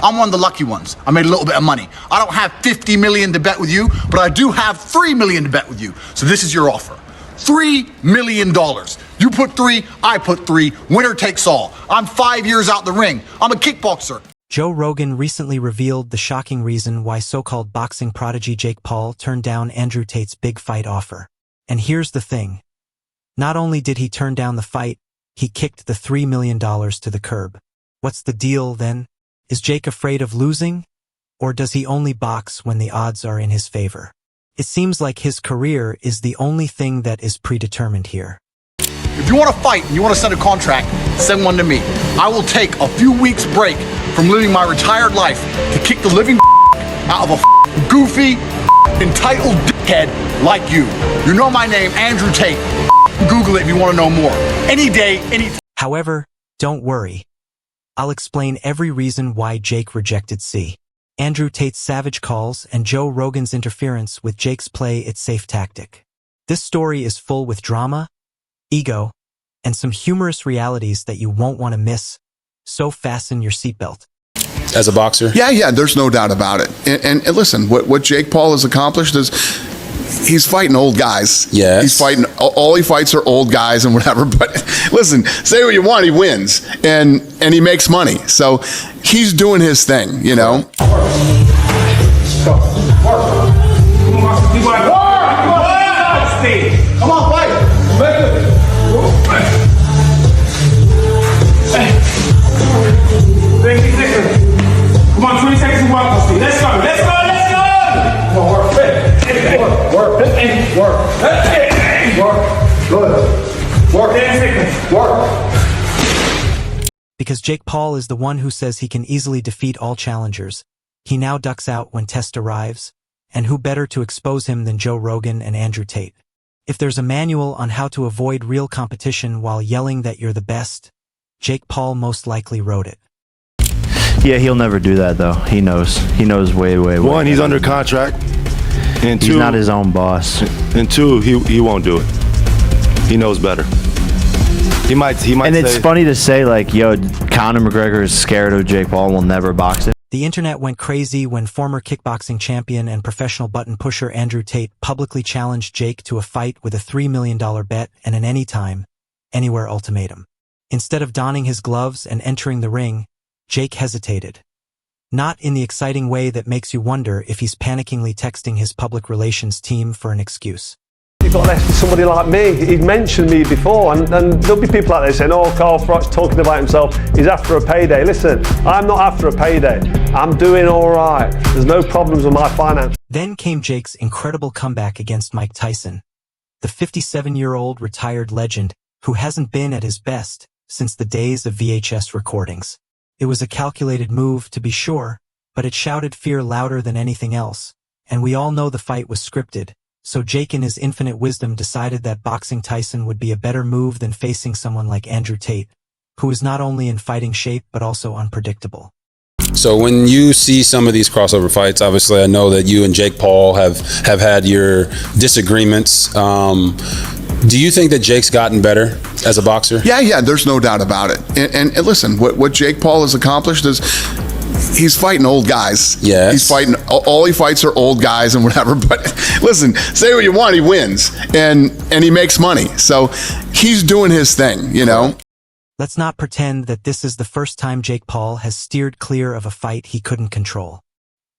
I'm one of the lucky ones. I made a little bit of money. I don't have 50 million to bet with you, but I do have 3 million to bet with you. So this is your offer. $3 million. You put 3, I put 3. Winner takes all. I'm 5 years out the ring. I'm a kickboxer. Joe Rogan recently revealed the shocking reason why so-called boxing prodigy Jake Paul turned down Andrew Tate's big fight offer. And here's the thing. Not only did he turn down the fight, he kicked the $3 million to the curb. What's the deal, then? Is Jake afraid of losing? Or does he only box when the odds are in his favor? It seems like his career is the only thing that is predetermined here. If you want to fight and you want to send a contract, send one to me. I will take a few weeks break from living my retired life to kick the living out of a goofy, entitled dickhead like you. You know my name, Andrew Tate. Google it if you want to know more. Any day, any time. However, don't worry. I'll explain every reason why Jake rejected C. Andrew Tate's savage calls and Joe Rogan's interference with Jake's play it safe tactic. This story is full with drama, ego, and some humorous realities that you won't want to miss, so fasten your seatbelt. As a boxer? Yeah, there's no doubt about it. And listen, what Jake Paul has accomplished is he's fighting old guys. Yes. He's fighting, all he fights are old guys and whatever. But listen, say what you want, he wins. And he makes money. So he's doing his thing, you know? Come on, fight. Come on, 20 seconds to walk. Let's go. Come on, work. Work. 10 seconds. Work. Because Jake Paul is the one who says he can easily defeat all challengers, he now ducks out when test arrives, and who better to expose him than Joe Rogan and Andrew Tate? If there's a manual on how to avoid real competition while yelling that you're the best, Jake Paul most likely wrote it. Yeah, he'll never do that, though. He knows. He knows way. One, he's under contract. And he's two, not his own boss. And two, he won't do it. He knows better. He might And say, it's funny to say, like, yo, Conor McGregor is scared of Jake Paul and will never box him. The internet went crazy when former kickboxing champion and professional button pusher Andrew Tate publicly challenged Jake to a fight with a $3 million bet and an anytime, anywhere ultimatum. Instead of donning his gloves and entering the ring, Jake hesitated. Not in the exciting way that makes you wonder if he's panickingly texting his public relations team for an excuse. You've got left to somebody like me. He'd mentioned me before, and there'll be people out there saying, oh, Carl Froch's talking about himself, he's after a payday. Listen, I'm not after a payday. I'm doing all right. There's no problems with my finance. Then came Jake's incredible comeback against Mike Tyson, the 57-year-old retired legend who hasn't been at his best since the days of VHS recordings. It was a calculated move, to be sure, but it shouted fear louder than anything else, and we all know the fight was scripted. So Jake in his infinite wisdom decided that boxing Tyson would be a better move than facing someone like Andrew Tate, who is not only in fighting shape but also unpredictable. So when you see some of these crossover fights, obviously I know that you and Jake Paul have had your disagreements. Do you think that Jake's gotten better as a boxer? Yeah, there's no doubt about it. And listen, what Jake Paul has accomplished is he's fighting old guys. Yes. He's fighting, all he fights are old guys and whatever. But listen, say what you want, he wins. And he makes money. So he's doing his thing, you know? Let's not pretend that this is the first time Jake Paul has steered clear of a fight he couldn't control.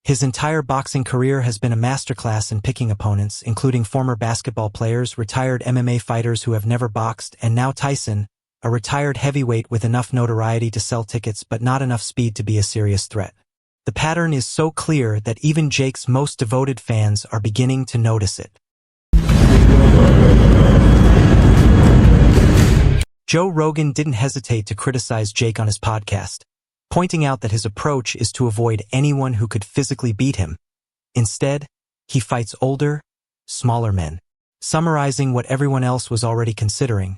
His entire boxing career has been a masterclass in picking opponents, including former basketball players, retired MMA fighters who have never boxed, and now Tyson, a retired heavyweight with enough notoriety to sell tickets but not enough speed to be a serious threat. The pattern is so clear that even Jake's most devoted fans are beginning to notice it. Joe Rogan didn't hesitate to criticize Jake on his podcast, pointing out that his approach is to avoid anyone who could physically beat him. Instead, he fights older, smaller men. Summarizing what everyone else was already considering,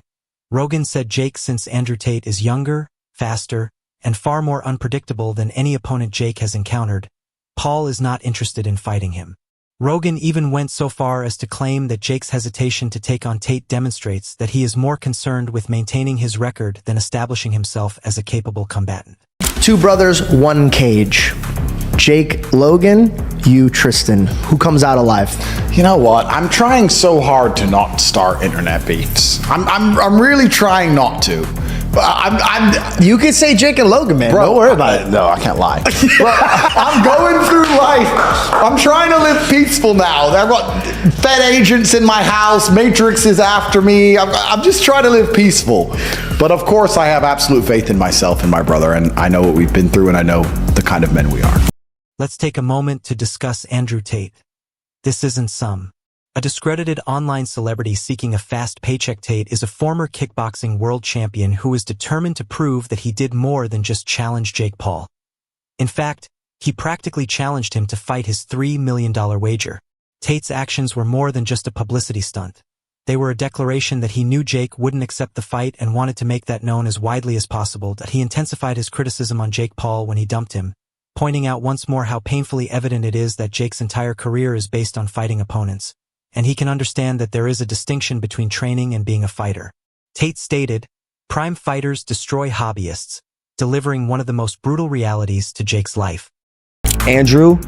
Rogan said Jake, since Andrew Tate is younger, faster, and far more unpredictable than any opponent Jake has encountered, Paul is not interested in fighting him. Rogan even went so far as to claim that Jake's hesitation to take on Tate demonstrates that he is more concerned with maintaining his record than establishing himself as a capable combatant. Two brothers, one cage. Jake Logan, you Tristan. Who comes out alive? You know what? I'm trying so hard to not start internet beefs. I'm really trying not to. You could say Jake and Logan, man. Bro, don't worry about it. No, I can't lie. Bro, I'm going through life. I'm trying to live peaceful now. I've got Fed agents in my house. Matrix is after me. I'm just trying to live peaceful. But of course, I have absolute faith in myself and my brother, and I know what we've been through, and I know the kind of men we are. Let's take a moment to discuss Andrew Tate. This isn't some. A discredited online celebrity seeking a fast paycheck. Tate is a former kickboxing world champion who is determined to prove that he did more than just challenge Jake Paul. In fact, he practically challenged him to fight his $3 million wager. Tate's actions were more than just a publicity stunt. They were a declaration that he knew Jake wouldn't accept the fight and wanted to make that known as widely as possible. That he intensified his criticism on Jake Paul when he dumped him, pointing out once more how painfully evident it is that Jake's entire career is based on fighting opponents, and he can understand that there is a distinction between training and being a fighter. Tate stated, "Prime fighters destroy hobbyists," delivering one of the most brutal realities to Jake's life. Andrew,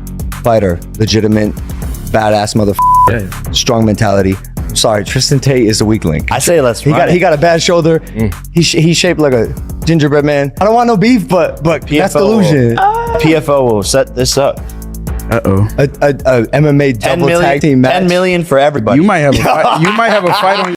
fighter, legitimate, badass motherfucker, strong mentality. Sorry, Tristan Tate is the weak link. I say let's He got a bad shoulder. He's shaped like a gingerbread man. I don't want no beef, but that's delusion. PFO will set this up. A MMA double tag team match. 10 million for everybody. You might have a fight on